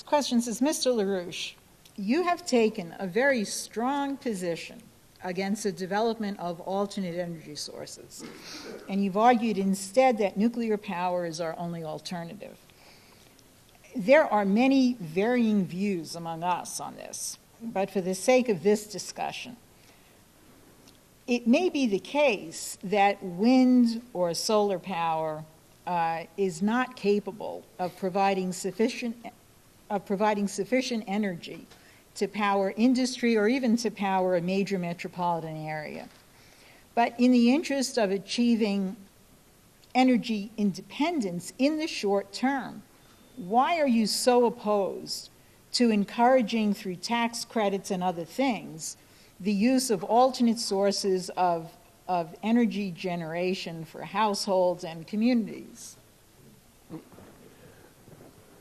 question says, Mr. LaRouche, you have taken a very strong position against the development of alternate energy sources, and you've argued instead that nuclear power is our only alternative. There are many varying views among us on this, but for the sake of this discussion, it may be the case that wind or solar power is not capable of providing sufficient energy to power industry or even to power a major metropolitan area. But in the interest of achieving energy independence in the short term, why are you so opposed to encouraging through tax credits and other things the use of alternate sources of energy generation for households and communities?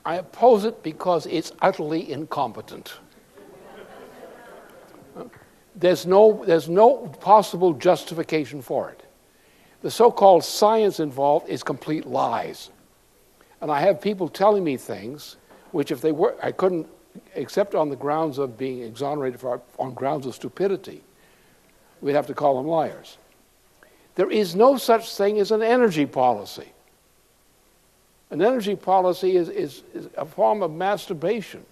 I oppose it because it's utterly incompetent. There's no possible justification for it. The so-called science involved is complete lies. And I have people telling me things which if they were, I couldn't accept on the grounds of being exonerated on grounds of stupidity. We'd have to call them liars. There is no such thing as an energy policy. An energy policy is a form of masturbation,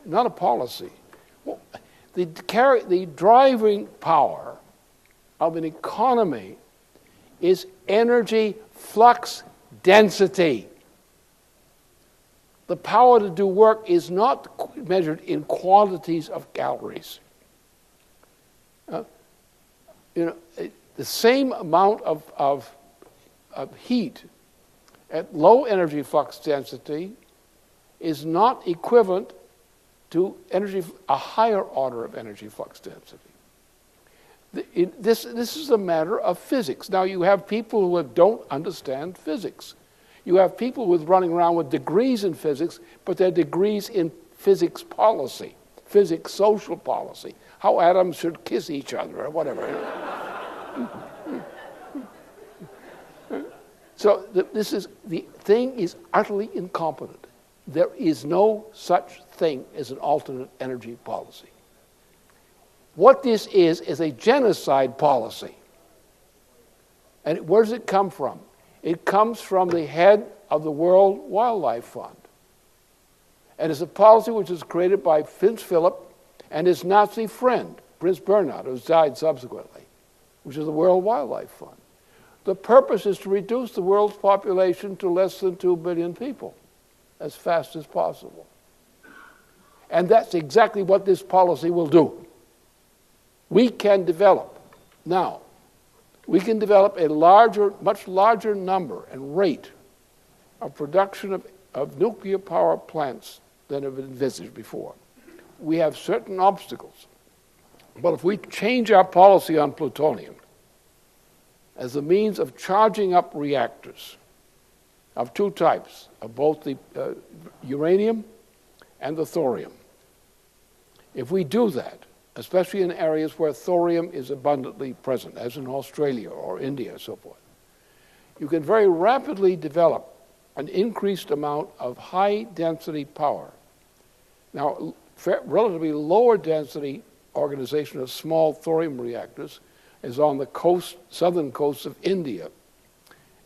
not a policy. Well, the driving power of an economy is energy flux density. The power to do work is not measured in quantities of calories. The same amount of heat at low energy flux density is not equivalent to a higher order of energy flux density. This is a matter of physics. Now, you have people who don't understand physics. You have people running around with degrees in physics, but they're degrees in physics policy, physics social policy, how atoms should kiss each other or whatever. So the thing is utterly incompetent. There is no such thing as an alternate energy policy. What this is a genocide policy. And where does it come from? It comes from the head of the World Wildlife Fund. And it's a policy which was created by Prince Philip and his Nazi friend, Prince Bernhard, who's died subsequently, which is the World Wildlife Fund. The purpose is to reduce the world's population to less than 2 billion people as fast as possible. And that's exactly what this policy will do. We can develop now. We can develop a much larger number and rate of production of nuclear power plants than have been envisaged before. We have certain obstacles. But if we change our policy on plutonium as a means of charging up reactors of two types, of both the uranium and the thorium, if we do that, especially in areas where thorium is abundantly present, as in Australia or India and so forth, you can very rapidly develop an increased amount of high-density power. Now, relatively lower density organization of small thorium reactors is on the southern coast of India,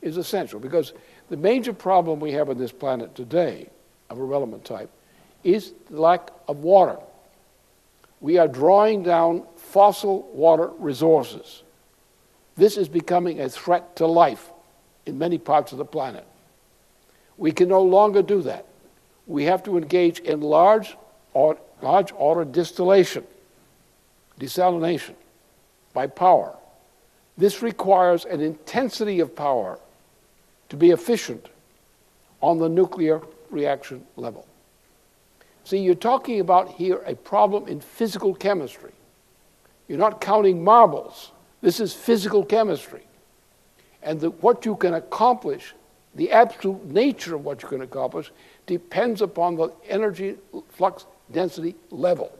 is essential, because the major problem we have on this planet today of a relevant type is the lack of water. We are drawing down fossil water resources. This is becoming a threat to life in many parts of the planet. We can no longer do that. We have to engage in large order distillation, desalination, by power. This requires an intensity of power to be efficient on the nuclear reaction level. See, you're talking about here a problem in physical chemistry. You're not counting marbles. This is physical chemistry. And what you can accomplish, the absolute nature of what you can accomplish, depends upon the energy flux density level.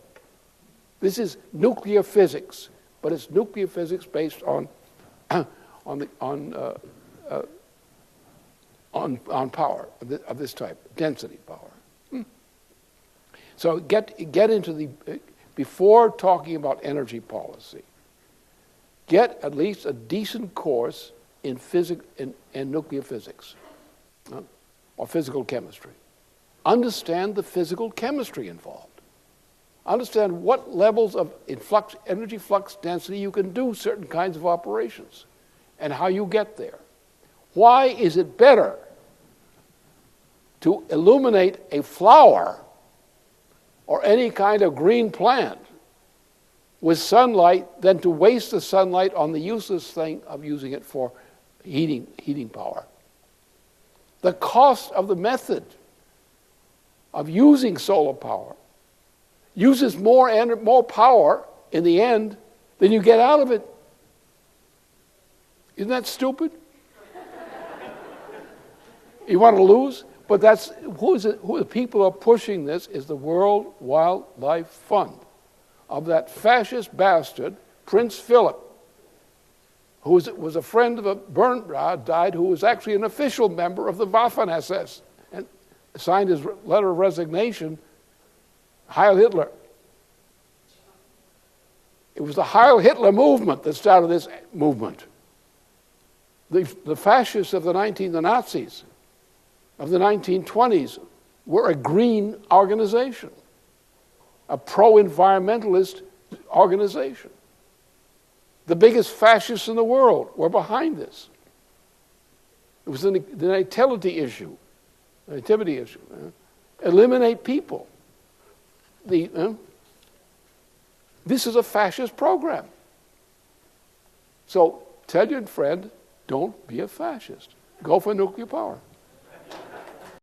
This is nuclear physics, but it's nuclear physics based on power of this type, density power. So get into the, before talking about energy policy, get at least a decent course in nuclear physics or physical chemistry. Understand the physical chemistry involved. Understand what levels of energy flux density you can do certain kinds of operations and how you get there. Why is it better to illuminate a flower or any kind of green plant with sunlight than to waste the sunlight on the useless thing of using it for heating power? The cost of the method of using solar power uses more power in the end than you get out of it. Isn't that stupid? You want to lose? But that's who the people who are pushing this is the World Wildlife Fund of that fascist bastard, Prince Philip, who was a friend of a died, who was actually an official member of the Waffen-SS and signed his letter of resignation, Heil Hitler. It was the Heil Hitler movement that started this movement. The fascists of the Nazis of the 1920s were a green organization, a pro-environmentalist organization. The biggest fascists in the world were behind this. It was the nativity issue. Eliminate people. This is a fascist program. So tell your friend, don't be a fascist. Go for nuclear power.